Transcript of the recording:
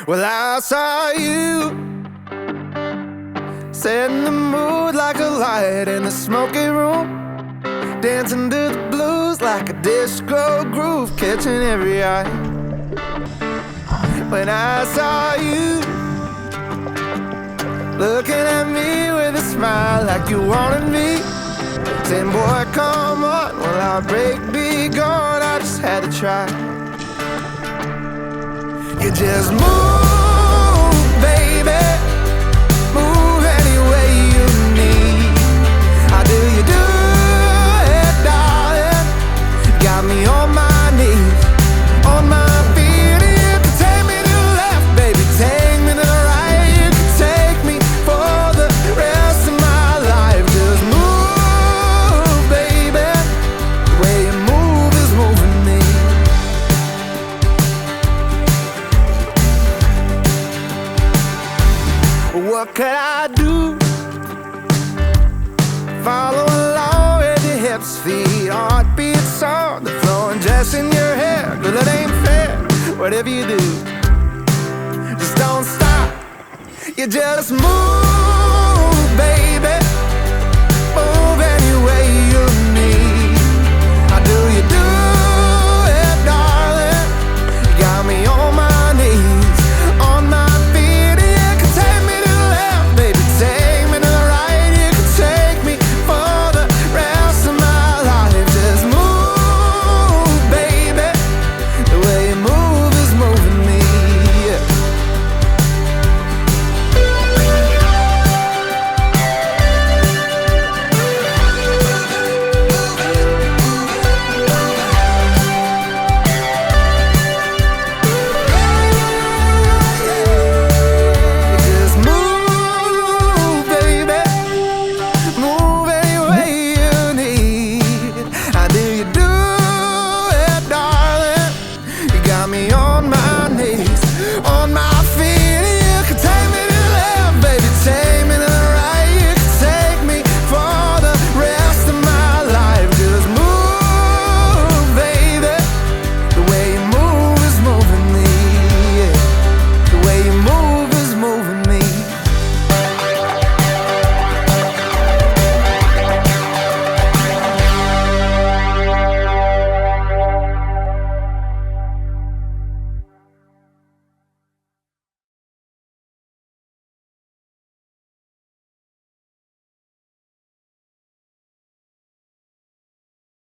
Well, I saw you setting the mood like a light in the smoky room, dancing to the blues like a disco groove, catching every eye. When I saw you looking at me with a smile like you wanted me, saying, boy, come on, will our break be gone? I just had to try. You just move, baby, move any way you need. How do you do it, darling? Got me on my knees, on my feet. You can take me to the left, baby, take me to the right. You can take me for the rest of my life. Just move, baby, the way you move is moving me. What could I do? Follow along with your hips, feet, heartbeats on the floor, and just in your hair. Girl, it ain't fair, whatever you do, just don't stop. You just move.